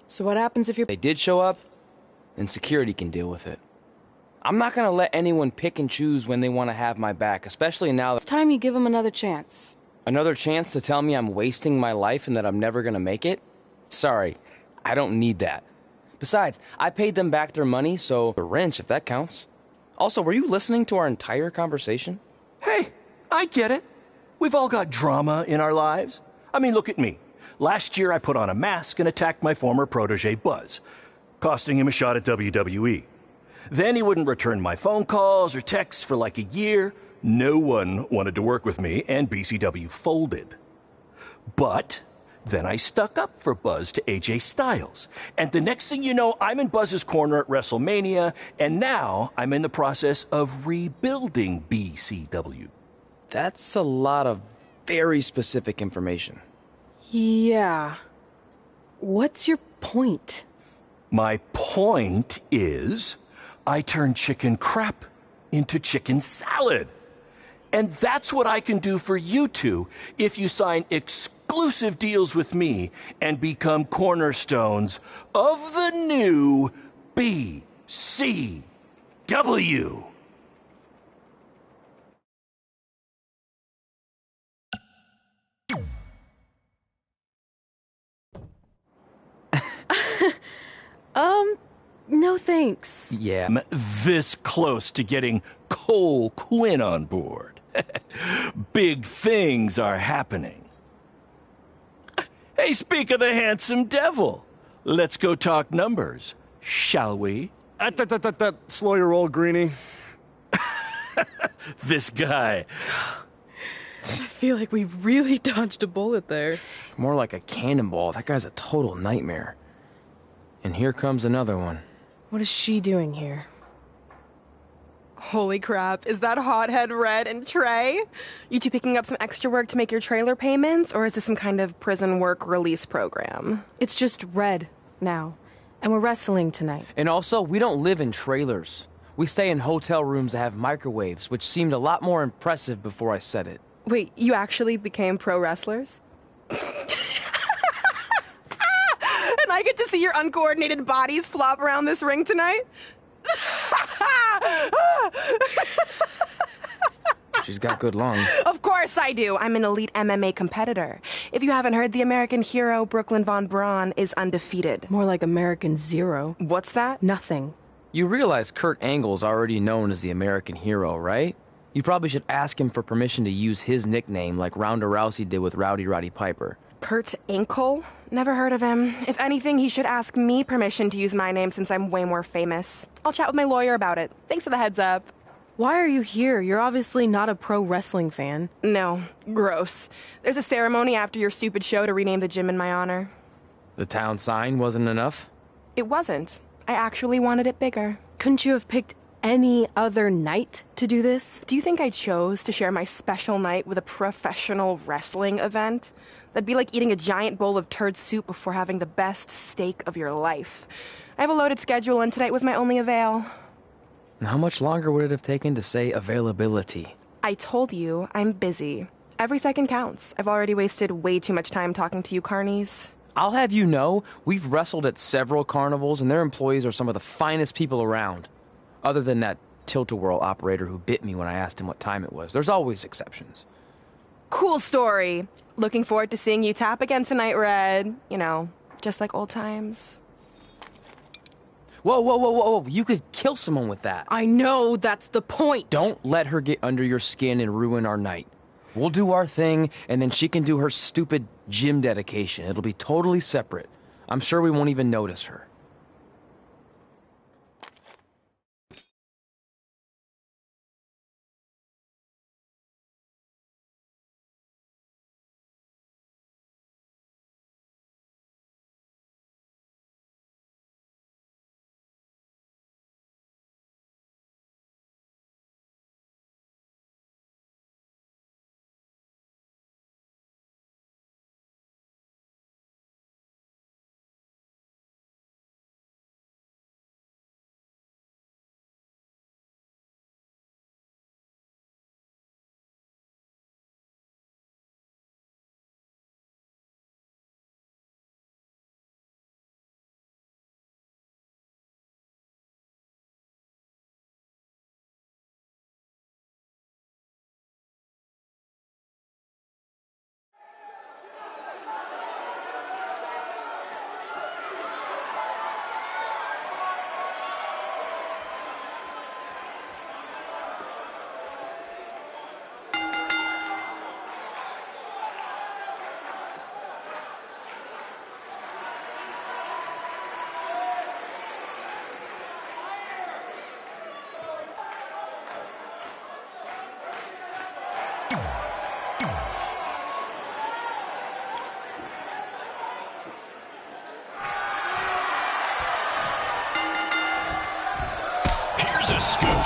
So what happens if They did show up, and security can deal with it. I'm not gonna let anyone pick and choose when they want to have my back, especially now that... It's time you give them another chance. Another chance to tell me I'm wasting my life and that I'm never gonna make it? Sorry, I don't need that. Besides, I paid them back their money, so a wrench if that counts. Also, were you listening to our entire conversation? Hey, I get it. We've all got drama in our lives. I mean, look at me. Last year, I put on a mask and attacked my former protege, Buzz, costing him a shot at WWE. Then he wouldn't return my phone calls or texts for like a year. No one wanted to work with me, and BCW folded. But then I stuck up for Buzz to AJ Styles. And the next thing you know, I'm in Buzz's corner at WrestleMania, and now I'm in the process of rebuilding BCW. That's a lot of very specific information. Yeah. What's your point? My point is, I turned chicken crap into chicken salad. And that's what I can do for you two if you sign exclusive deals with me and become cornerstones of the new BCW. No thanks. Yeah. I'm this close to getting Cole Quinn on board. Big things are happening. Hey, speak of the handsome devil. Let's go talk numbers, shall we? Slow your roll, Greenie. This guy. I feel like we really dodged a bullet there. More like a cannonball. That guy's a total nightmare. And here comes another one. What is she doing here? Holy crap, is that hothead Red and Trey? You two picking up some extra work to make your trailer payments, or is this some kind of prison work release program? It's just Red now, and we're wrestling tonight. And also, we don't live in trailers. We stay in hotel rooms that have microwaves, which seemed a lot more impressive before I said it. Wait, you actually became pro wrestlers? And I get to see your uncoordinated bodies flop around this ring tonight? She's got good lungs. Of course I do. I'm an elite MMA competitor. If you haven't heard, the American hero Brooklyn Von Braun is undefeated. More like American Zero. What's that? Nothing. You realize Kurt Angle's already known as the American hero, right? You probably should ask him for permission to use his nickname like Ronda Rousey did with Rowdy Roddy Piper. Kurt Angle? Never heard of him. If anything, he should ask me permission to use my name since I'm way more famous. I'll chat with my lawyer about it. Thanks for the heads up. Why are you here? You're obviously not a pro wrestling fan. No, gross. There's a ceremony after your stupid show to rename the gym in my honor. The town sign wasn't enough? It wasn't. I actually wanted it bigger. Couldn't you have picked any other night to do this? Do you think I chose to share my special night with a professional wrestling event? That'd be like eating a giant bowl of turd soup before having the best steak of your life. I have a loaded schedule, and tonight was my only avail. And how much longer would it have taken to say availability? I told you, I'm busy. Every second counts. I've already wasted way too much time talking to you carnies. I'll have you know, we've wrestled at several carnivals, and their employees are some of the finest people around. Other than that tilt-a-whirl operator who bit me when I asked him what time it was. There's always exceptions. Cool story. Looking forward to seeing you tap again tonight, Red. You know, just like old times. Whoa, whoa, whoa, whoa, whoa. You could kill someone with that. I know, that's the point. Don't let her get under your skin and ruin our night. We'll do our thing, and then she can do her stupid gym dedication. It'll be totally separate. I'm sure we won't even notice her.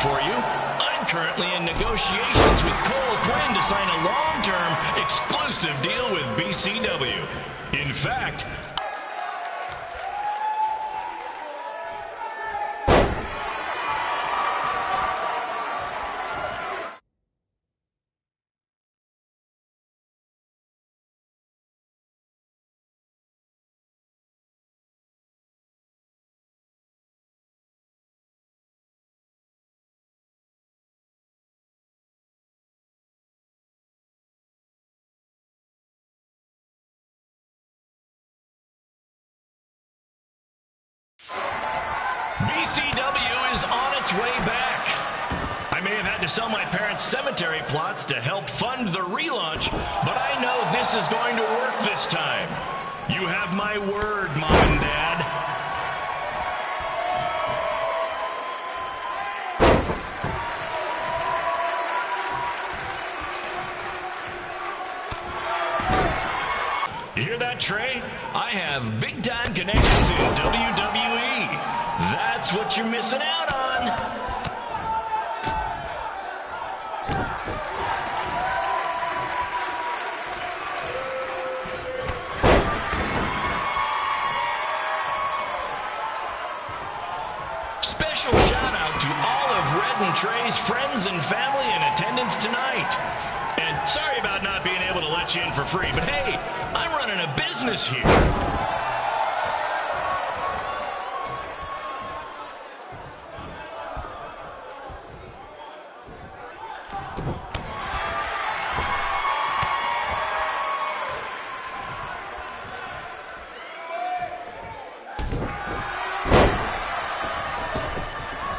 for you. I'm currently in negotiations with Cole Quinn to sign a long-term exclusive deal with BCW. In fact, BCW is on its way back. I may have had to sell my parents' cemetery plots to help fund the relaunch, but I know this is going to work this time. You have my word, Mom and Dad. You hear that, Trey? I have big-time connections in WWE. That's what you're missing out on. Special shout out to all of Red and Trey's friends and family in attendance tonight. And sorry about not being able to let you in for free, but hey, I'm running a business here.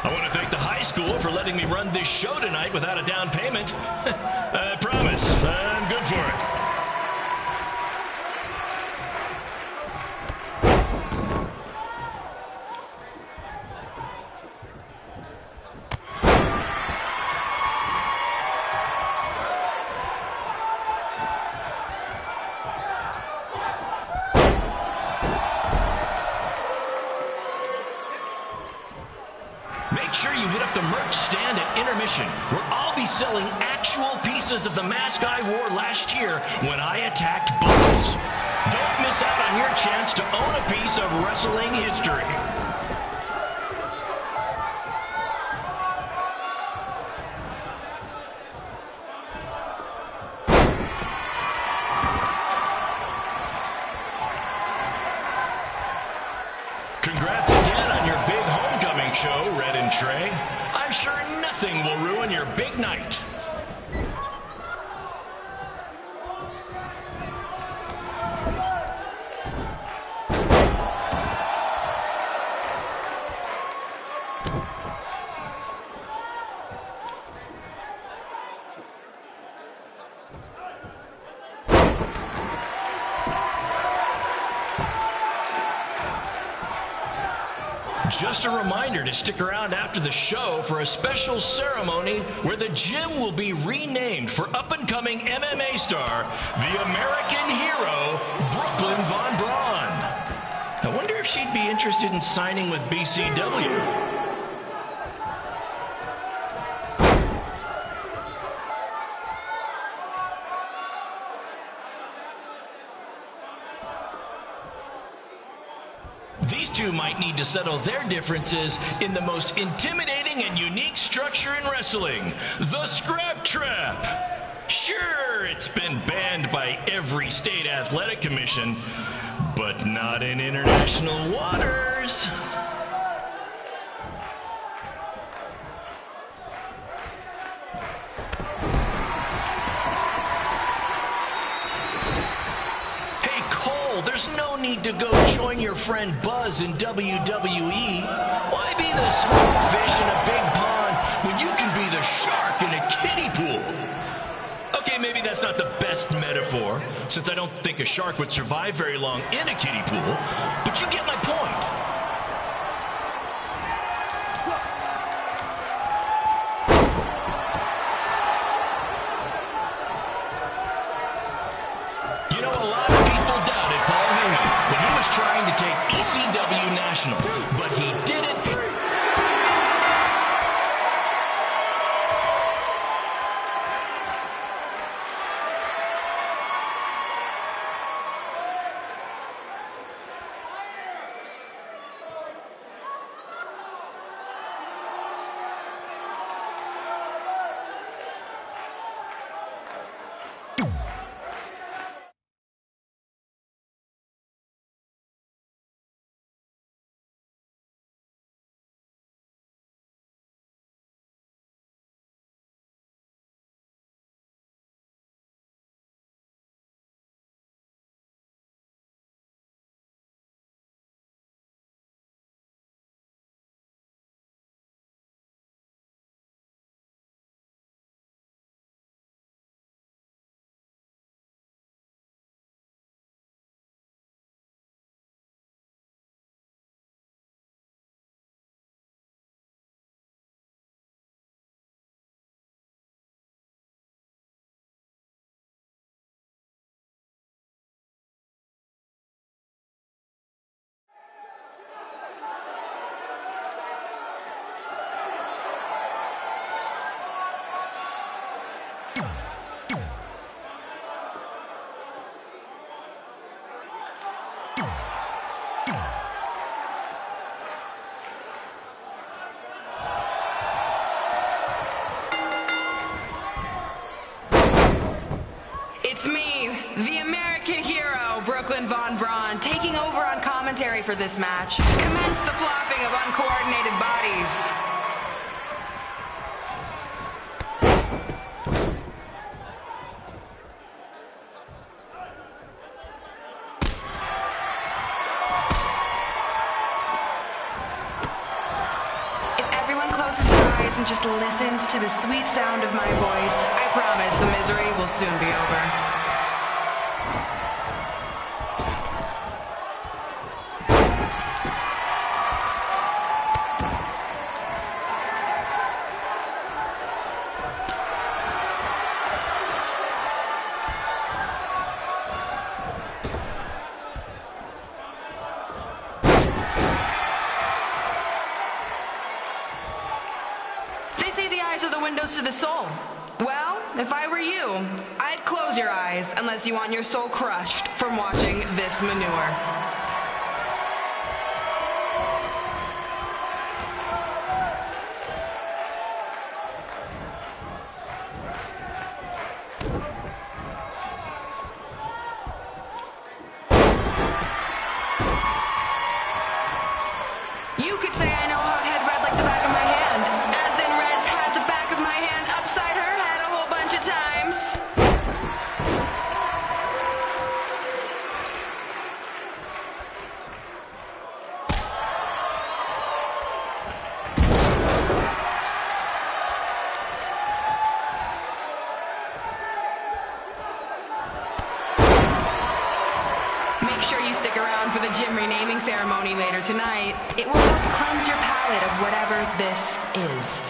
I want to thank the high school for letting me run this show tonight without a down payment. I promise, I'm good for it. Make sure you hit up the merch stand at intermission, where I'll be selling actual pieces of the mask I wore last year when I attacked Buzz. Don't miss out on your chance to own a piece of wrestling history. Congrats again on your big homecoming show, Red and Trey. I'm sure nothing will ruin your big night. Just a reminder to stick around after the show for a special ceremony where the gym will be renamed for up-and-coming MMA star, the American hero, Brooklyn Von Braun. I wonder if she'd be interested in signing with BCW. These two might need to settle their differences in the most intimidating and unique structure in wrestling, the Scrap Trap. Sure, it's been banned by every state athletic commission, but not in international waters. There's no need to go join your friend Buzz in WWE. Why be the small fish in a big pond when you can be the shark in a kiddie pool? Okay, maybe that's not the best metaphor, since I don't think a shark would survive very long in a kiddie pool, but you get my point. Trying to take ECW National, but he did it. Von Braun, taking over on commentary for this match. Commence the flopping of uncoordinated bodies. If everyone closes their eyes and just listens to the sweet sound of my voice, I promise the misery will soon be over. Are the windows to the soul. Well, if I were you, I'd close your eyes unless you want your soul crushed from watching this manure. You could say I know hothead red like the back of my hand, as in Red's had the back of my hand upside her head a whole bunch of times. Make sure you stick around for the gym renaming ceremony later tonight. It will help cleanse your palate of whatever this is.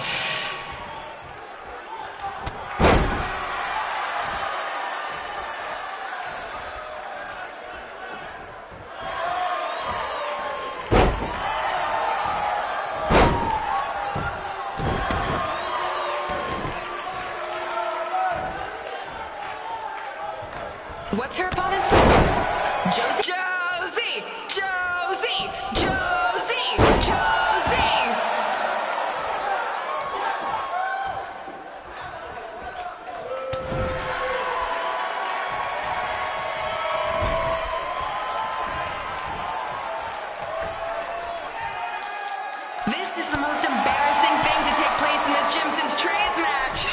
What's her opponent's name? Josie? Josie! Josie! Josie! Josie! This is the most embarrassing thing to take place in this gym since Trey's match.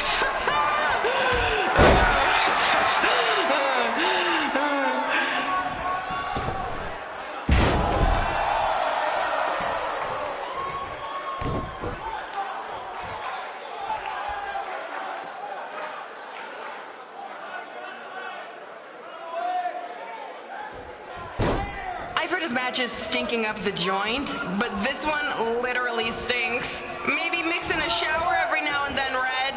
I've heard of matches stinking up the joint, but this one literally stinks. Maybe mix in a shower every now and then, Red.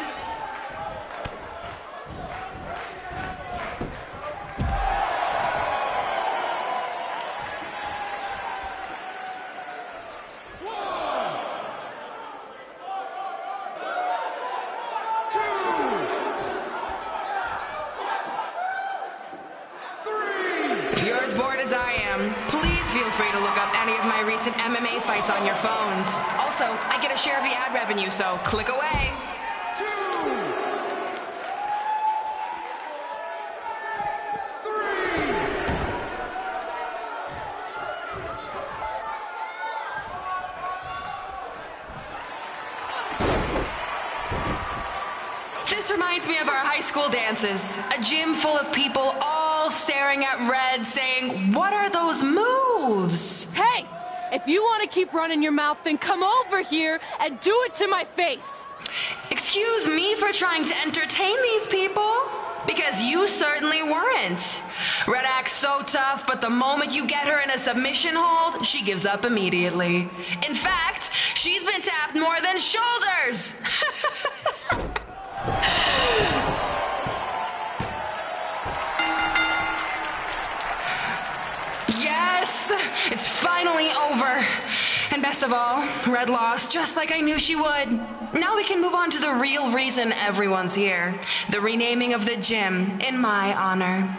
If you're as bored as I am, please feel free to look up any of my recent MMA fights on your phones. Also, I get a share of the ad revenue, so click away. This reminds me of our high school dances. A gym full of people all staring at Red saying, "What are those moves?" Hey! If you want to keep running your mouth, then come over here and do it to my face! Excuse me for trying to entertain these people? Because you certainly weren't. Red acts so tough, but the moment you get her in a submission hold, she gives up immediately. In fact, she's been tapped more than shoulders! Yes, it's finally over. And best of all, Red lost just like I knew she would. Now we can move on to the real reason everyone's here. The renaming of the gym in my honor.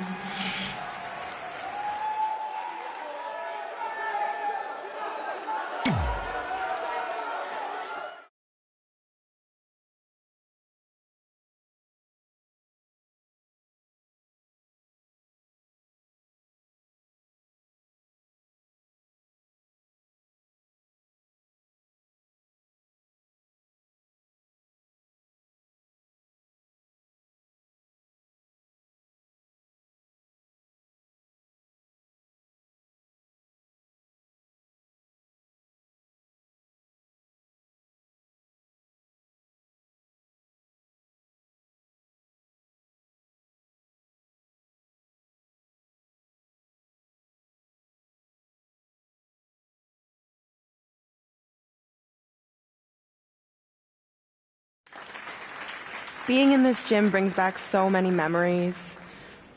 Being in this gym brings back so many memories.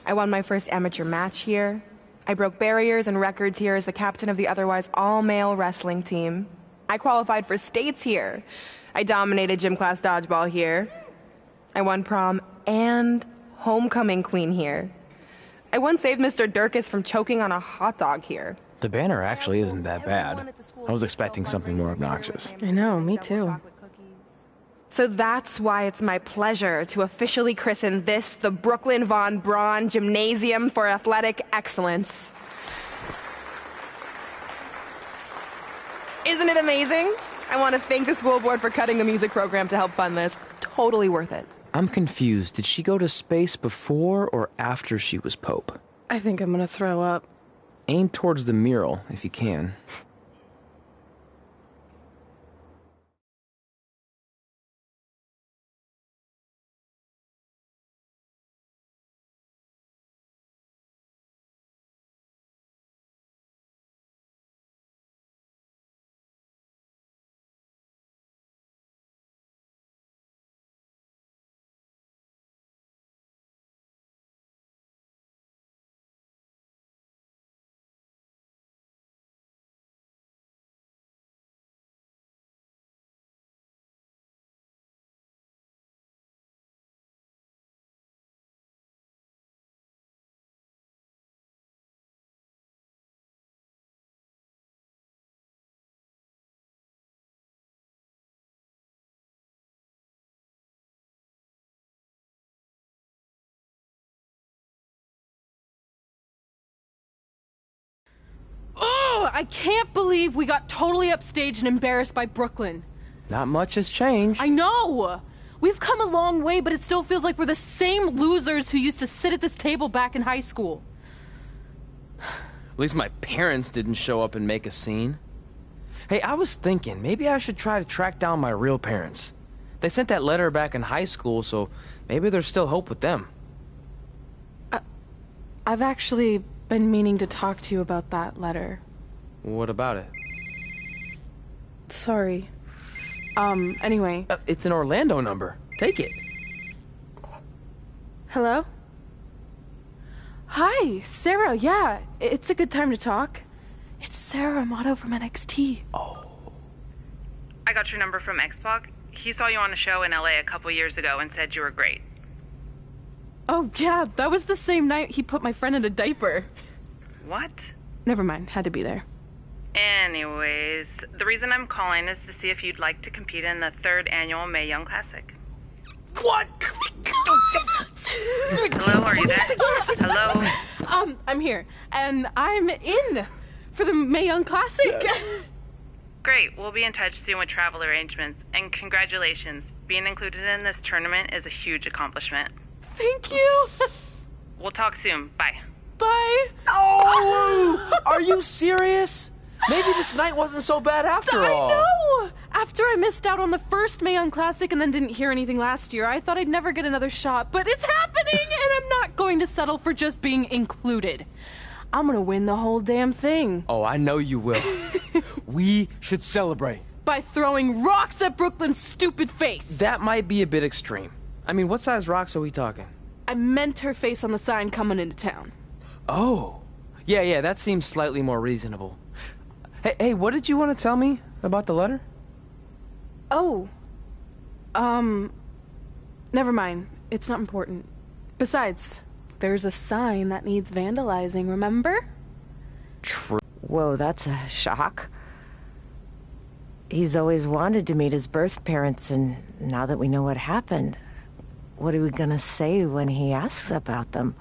I won my first amateur match here. I broke barriers and records here as the captain of the otherwise all-male wrestling team. I qualified for states here. I dominated gym class dodgeball here. I won prom and homecoming queen here. I once saved Mr. Durkis from choking on a hot dog here. The banner actually isn't that bad. I was expecting something more obnoxious. I know, me too. So that's why it's my pleasure to officially christen this the Brooklyn Von Braun Gymnasium for Athletic Excellence. Isn't it amazing? I want to thank the school board for cutting the music program to help fund this. Totally worth it. I'm confused. Did she go to space before or after she was Pope? I think I'm gonna throw up. Aim towards the mural, if you can. Oh, I can't believe we got totally upstaged and embarrassed by Brooklyn. Not much has changed. I know! We've come a long way, but it still feels like we're the same losers who used to sit at this table back in high school. At least my parents didn't show up and make a scene. Hey, I was thinking, maybe I should try to track down my real parents. They sent that letter back in high school, so maybe there's still hope with them. I've actually been meaning to talk to you about that letter. What about it? Sorry. Anyway. It's an Orlando number. Take it. Hello? Hi, Sarah, yeah. It's a good time to talk. It's Sarah Amato from NXT. Oh. I got your number from Xbox. He saw you on a show in LA a couple years ago and said you were great. Oh, yeah, that was the same night he put my friend in a diaper. What? Never mind, had to be there. Anyways, the reason I'm calling is to see if you'd like to compete in the 3rd annual Mae Young Classic. What? Hello, are you there? Hello? I'm here, and I'm in for the Mae Young Classic. Great, we'll be in touch soon with travel arrangements, and congratulations. Being included in this tournament is a huge accomplishment. Thank you. We'll talk soon. Bye. Bye. Oh! Are you serious? Maybe this night wasn't so bad after all. I know! After I missed out on the first Mae Young Classic and then didn't hear anything last year, I thought I'd never get another shot, but it's happening, and I'm not going to settle for just being included. I'm gonna win the whole damn thing. Oh, I know you will. We should celebrate. By throwing rocks at Brooklyn's stupid face. That might be a bit extreme. I mean, what size rocks are we talking? I meant her face on the sign coming into town. Oh. Yeah, that seems slightly more reasonable. Hey, what did you want to tell me about the letter? Oh. Never mind. It's not important. Besides, there's a sign that needs vandalizing, remember? True. Whoa, that's a shock. He's always wanted to meet his birth parents, and now that we know what happened, what are we gonna say when he asks about them?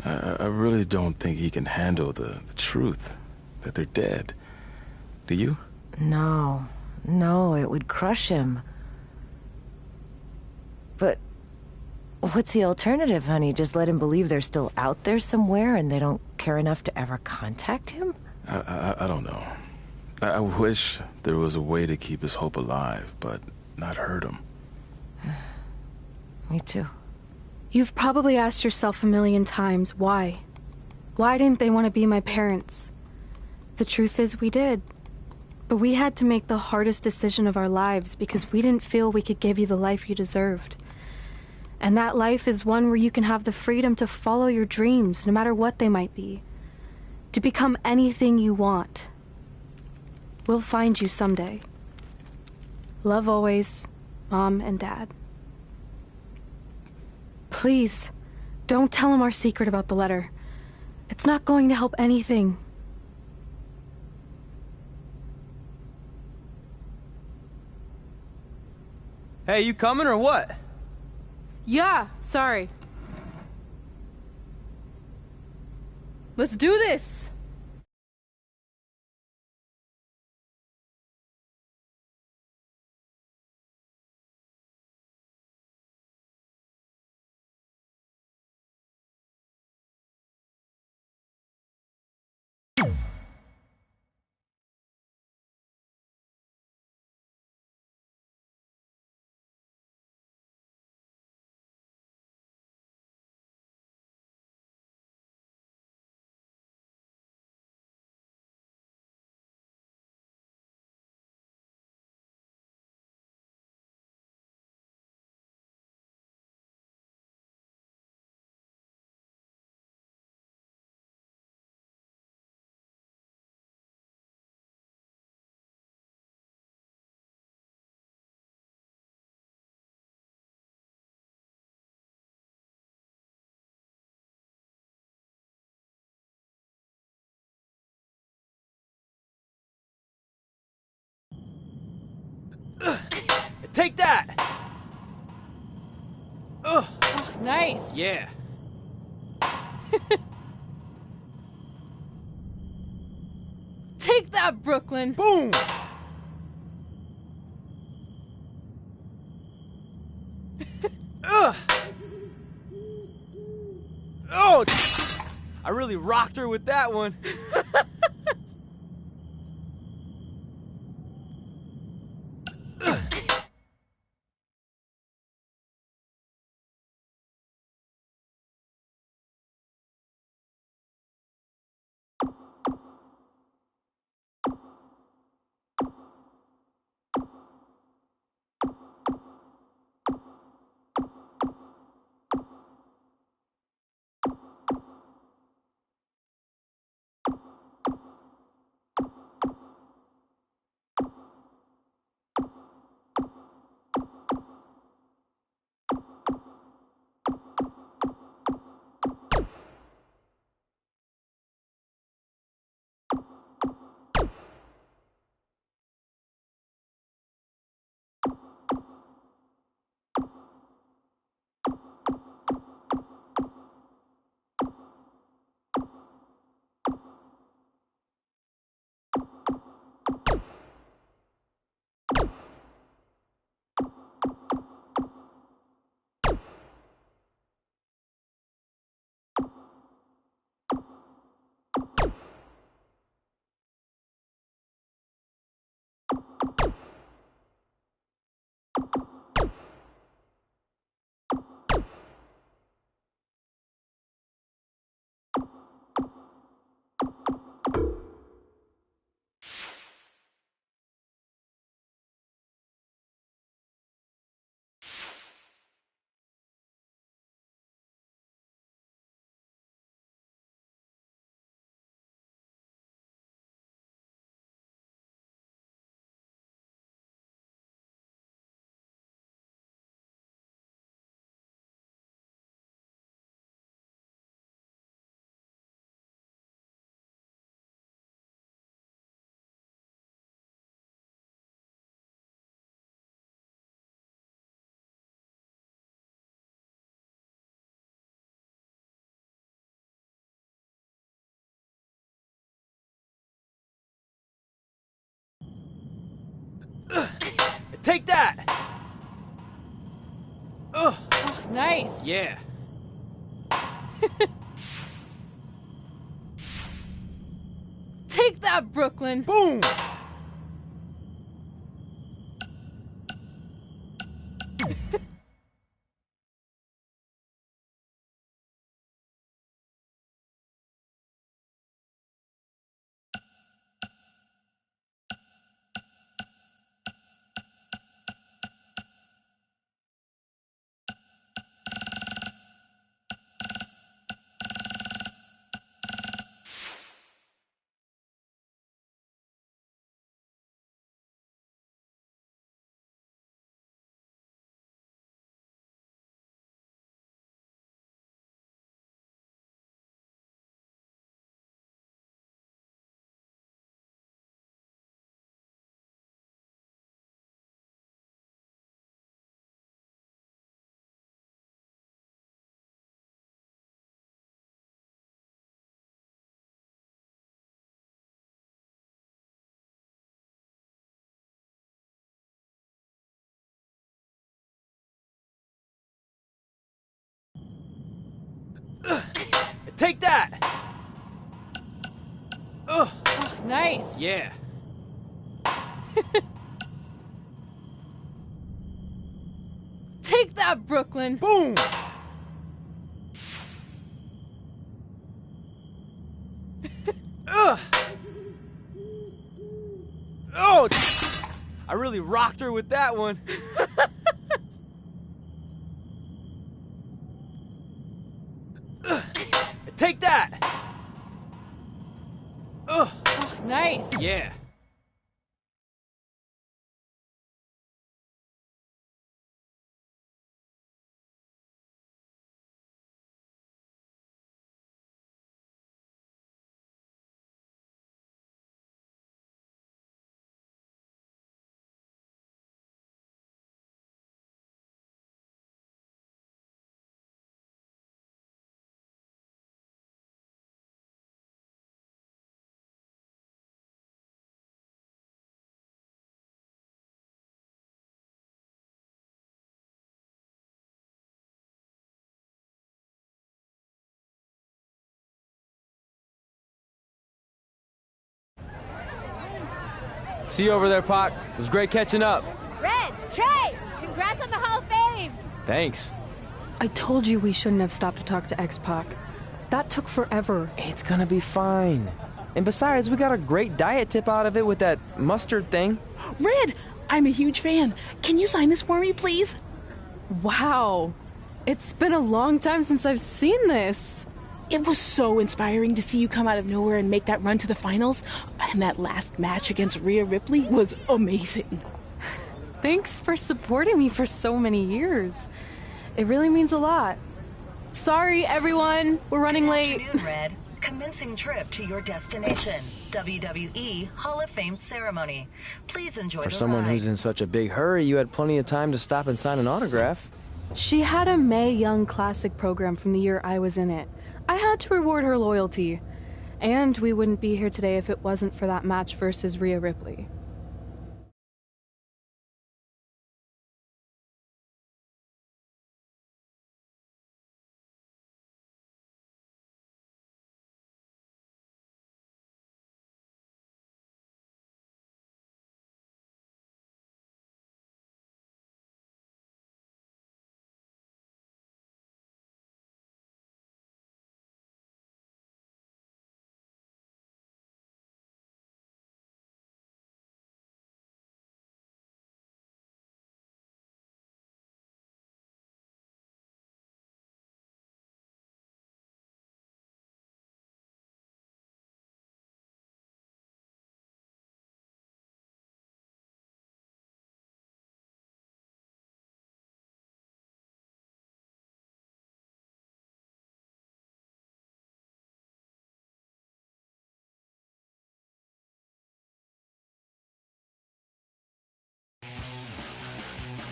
I really don't think he can handle the truth, that they're dead. Do you? No, it would crush him. But what's the alternative, honey? Just let him believe they're still out there somewhere and they don't care enough to ever contact him? I don't know. I wish there was a way to keep his hope alive, but not hurt him. Me too. You've probably asked yourself a million times, why? Why didn't they want to be my parents? The truth is, we did. But we had to make the hardest decision of our lives because we didn't feel we could give you the life you deserved. And that life is one where you can have the freedom to follow your dreams, no matter what they might be. To become anything you want. We'll find you someday. Love always, Mom and Dad. Please, don't tell him our secret about the letter. It's not going to help anything. Hey, you coming or what? Yeah, sorry. Let's do this! Take that! Ugh. Oh, nice! Yeah. Take that, Brooklyn! Boom! Ugh! Oh! I really rocked her with that one. Take that! Ugh. Oh, nice! Yeah. Take that, Brooklyn! Boom! Take that! Ugh. Oh, nice. Yeah. Take that, Brooklyn. Boom! Ugh. Oh! I really rocked her with that one. Take that! Ugh. Oh, nice. Yeah. See you over there, Pac. It was great catching up. Red, Trey, congrats on the Hall of Fame. Thanks. I told you we shouldn't have stopped to talk to X-Pac. That took forever. It's gonna be fine. And besides, we got a great diet tip out of it with that mustard thing. Red, I'm a huge fan. Can you sign this for me, please? Wow. It's been a long time since I've seen this. It was so inspiring to see you come out of nowhere and make that run to the finals. And that last match against Rhea Ripley was amazing. Thanks for supporting me for so many years. It really means a lot. Sorry, everyone. We're running late. Good afternoon, Red. Commencing trip to your destination. WWE Hall of Fame ceremony. Please enjoy the ride. For someone who's in such a big hurry, you had plenty of time to stop and sign an autograph. She had a Mae Young Classic program from the year I was in it. I had to reward her loyalty. And we wouldn't be here today if it wasn't for that match versus Rhea Ripley.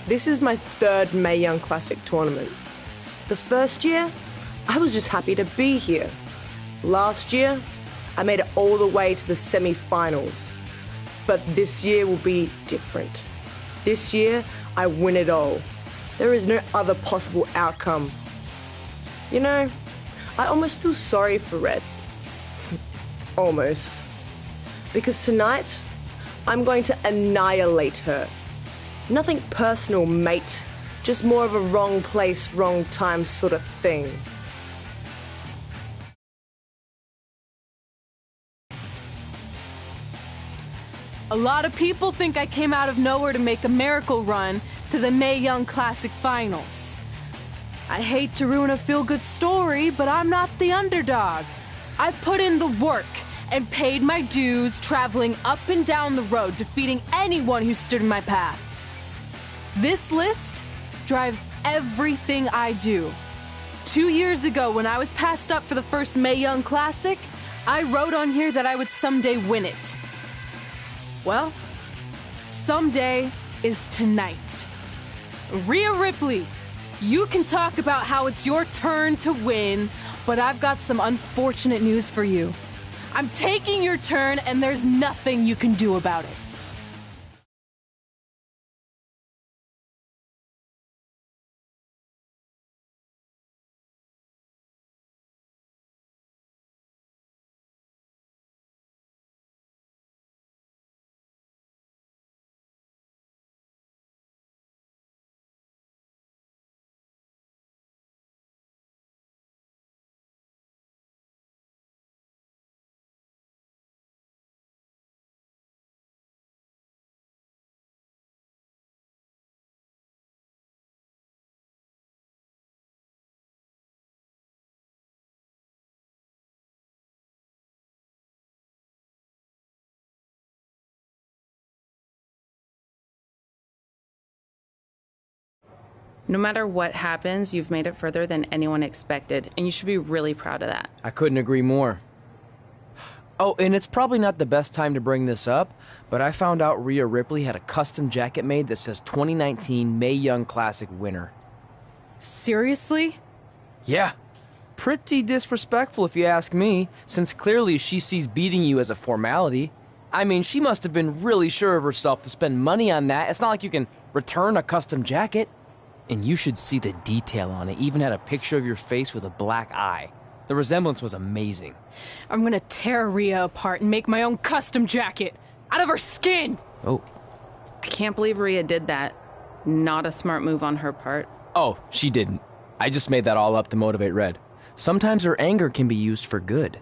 This is my third Mae Young Classic tournament. The first year, I was just happy to be here. Last year, I made it all the way to the semi-finals. But this year will be different. This year, I win it all. There is no other possible outcome. You know, I almost feel sorry for Red. Almost. Because tonight, I'm going to annihilate her. Nothing personal, mate. Just more of a wrong place, wrong time sort of thing. A lot of people think I came out of nowhere to make a miracle run to the Mae Young Classic Finals. I hate to ruin a feel-good story, but I'm not the underdog. I've put in the work and paid my dues traveling up and down the road, defeating anyone who stood in my path. This list drives everything I do. 2 years ago, when I was passed up for the first Mae Young Classic, I wrote on here that I would someday win it. Well, someday is tonight. Rhea Ripley, you can talk about how it's your turn to win, but I've got some unfortunate news for you. I'm taking your turn, and there's nothing you can do about it. No matter what happens, you've made it further than anyone expected, and you should be really proud of that. I couldn't agree more. Oh, and it's probably not the best time to bring this up, but I found out Rhea Ripley had a custom jacket made that says 2019 Mae Young Classic winner. Seriously? Yeah. Pretty disrespectful if you ask me, since clearly she sees beating you as a formality. I mean, she must have been really sure of herself to spend money on that. It's not like you can return a custom jacket. And you should see the detail on it. Even had a picture of your face with a black eye. The resemblance was amazing. I'm gonna tear Rhea apart and make my own custom jacket out of her skin! Oh. I can't believe Rhea did that. Not a smart move on her part. Oh, she didn't. I just made that all up to motivate Red. Sometimes her anger can be used for good.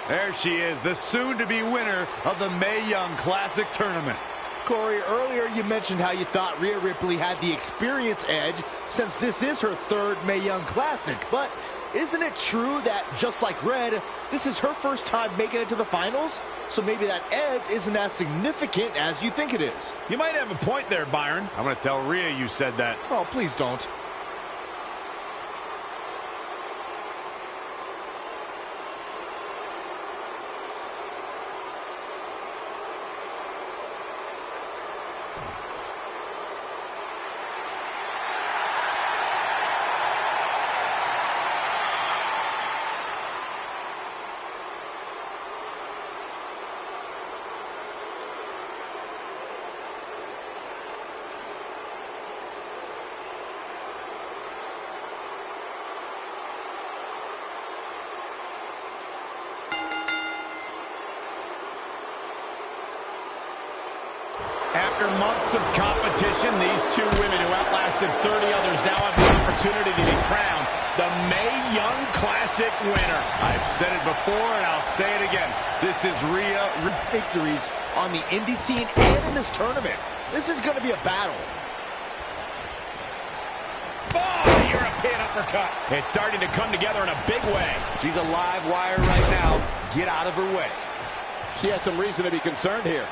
There she is, the soon-to-be winner of the Mae Young Classic Tournament. Corey, earlier you mentioned how you thought Rhea Ripley had the experience edge since this is her third Mae Young Classic. But isn't it true that, just like Red, this is her first time making it to the finals? So maybe that edge isn't as significant as you think it is. You might have a point there, Byron. I'm going to tell Rhea you said that. Oh, please don't. After months of competition, these two women who outlasted 30 others now have the opportunity to be crowned the Mae Young Classic winner. I've said it before and I'll say it again. This is Rhea. Victories on the indie scene and in this tournament. This is going to be a battle. Oh, European uppercut. It's starting to come together in a big way. She's a live wire right now. Get out of her way. She has some reason to be concerned here.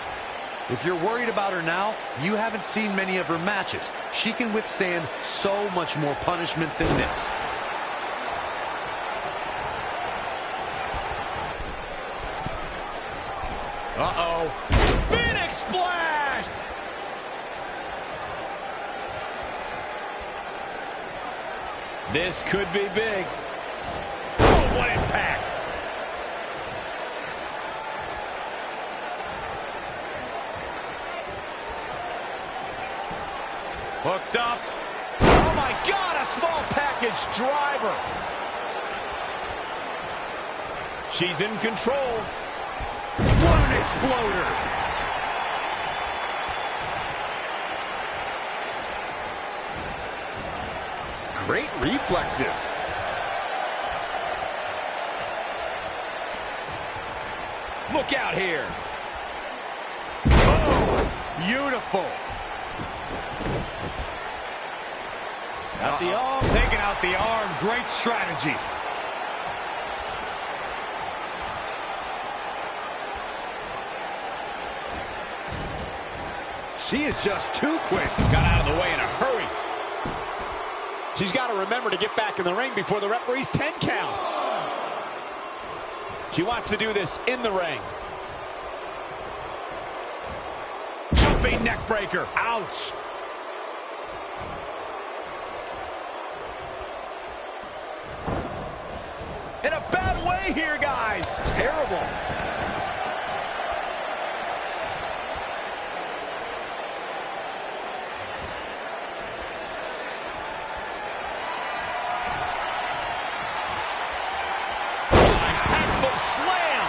If you're worried about her now, you haven't seen many of her matches. She can withstand so much more punishment than this. Uh-oh. Phoenix Splash! This could be big. Hooked up. Oh my God, a small package driver. She's in control. What an exploder. Great reflexes. Look out here. Oh, beautiful. Out the arm. Taking out the arm. Great strategy. She is just too quick. Got out of the way in a hurry. She's got to remember to get back in the ring before the referee's 10 count. She wants to do this in the ring. Jumping neck breaker. Ouch. In a bad way here, guys. Terrible. Slam!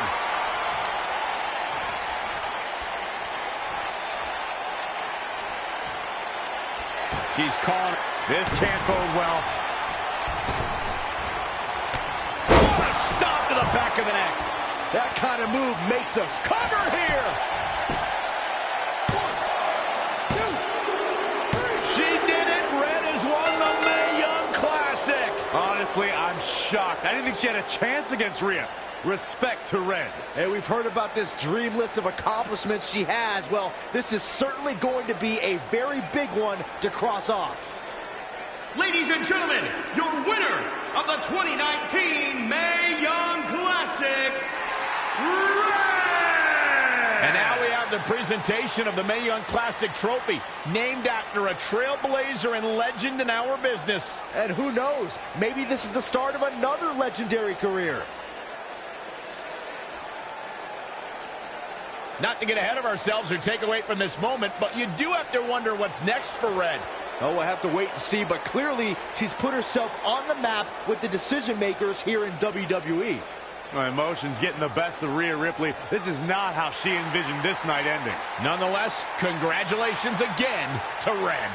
She's calling. This can't bode well. What a stop to the back of the neck. That kind of move makes us cover here. 1, 2, 3. She did it. Red has won the Mae Young Classic. Honestly, I'm shocked. I didn't think she had a chance against Rhea. Respect to Red. Hey, we've heard about this dream list of accomplishments she has. Well, this is certainly going to be a very big one to cross off. Ladies and gentlemen, your winner of the 2019 Mae Young Classic, Red! And now we have the presentation of the Mae Young Classic trophy, named after a trailblazer and legend in our business. And who knows, maybe this is the start of another legendary career. Not to get ahead of ourselves or take away from this moment, but you do have to wonder what's next for Red. Oh, we'll have to wait and see, but clearly she's put herself on the map with the decision makers here in WWE. My emotions getting the best of Rhea Ripley. This is not how she envisioned this night ending. Nonetheless, congratulations again to Red.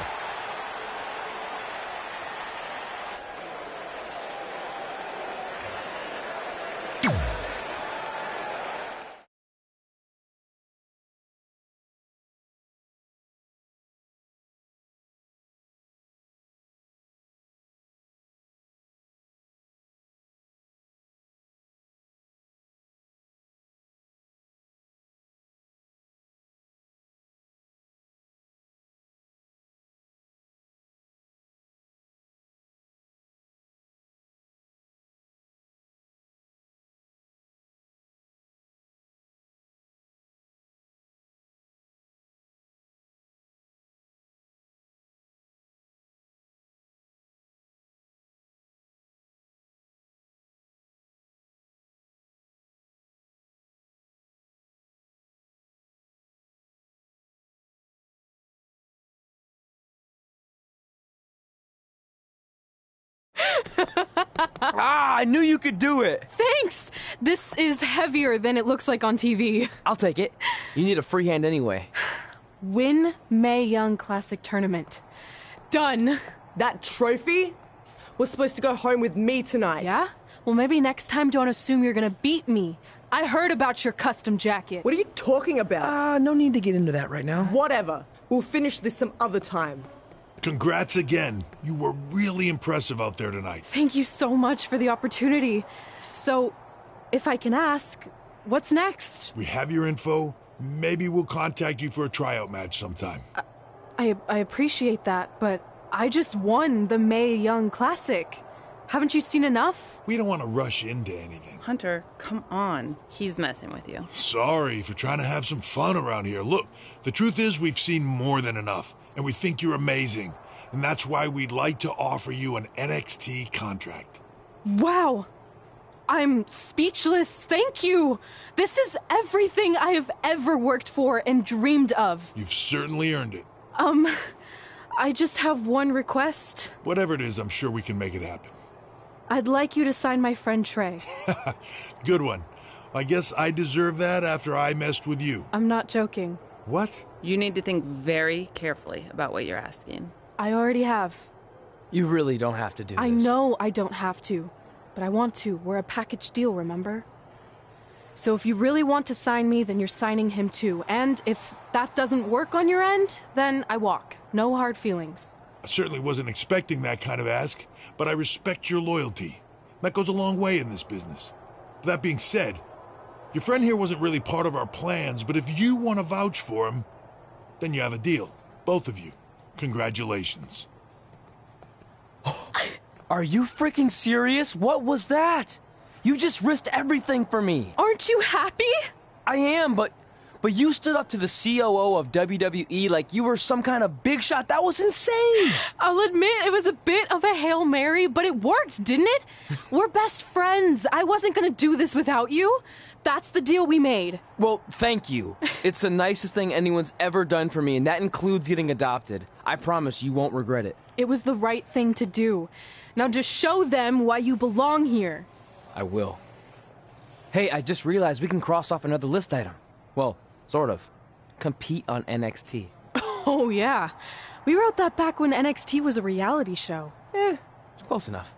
I knew you could do it. Thanks! This is heavier than it looks like on TV. I'll take it. You need a free hand anyway. Win Mae Young Classic Tournament. Done. That trophy was supposed to go home with me tonight. Yeah? Well, maybe next time don't assume you're gonna beat me. I heard about your custom jacket. What are you talking about? No need to get into that right now. Whatever. We'll finish this some other time. Congrats again. You were really impressive out there tonight. Thank you so much for the opportunity. So, if I can ask, what's next? We have your info. Maybe we'll contact you for a tryout match sometime. I appreciate that, but I just won the Mae Young Classic. Haven't you seen enough? We don't want to rush into anything. Hunter, come on. He's messing with you. Sorry for trying to have some fun around here. Look, the truth is we've seen more than enough, and we think you're amazing. And that's why we'd like to offer you an NXT contract. Wow! I'm speechless. Thank you. This is everything I have ever worked for and dreamed of. You've certainly earned it. I just have one request. Whatever it is, I'm sure we can make it happen. I'd like you to sign my friend Trey. Good one. I guess I deserve that after I messed with you. I'm not joking. What? You need to think very carefully about what you're asking. I already have. You really don't have to do this. I know I don't have to, but I want to. We're a package deal, remember? So if you really want to sign me, then you're signing him too. And if that doesn't work on your end, then I walk. No hard feelings. I certainly wasn't expecting that kind of ask, but I respect your loyalty. That goes a long way in this business. That being said, your friend here wasn't really part of our plans, but if you want to vouch for him, then you have a deal. Both of you. Congratulations. Are you freaking serious? What was that? You just risked everything for me. Aren't you happy? I am, but you stood up to the COO of WWE like you were some kind of big shot. That was insane. I'll admit it was a bit of a Hail Mary, but it worked, didn't it? We're best friends. I wasn't gonna do this without you. That's the deal we made. Well, thank you. It's the nicest thing anyone's ever done for me, and that includes getting adopted. I promise you won't regret it. It was the right thing to do. Now just show them why you belong here. I will. Hey, I just realized we can cross off another list item. Well, sort of. Compete on NXT. Oh, yeah. We wrote that back when NXT was a reality show. It's close enough.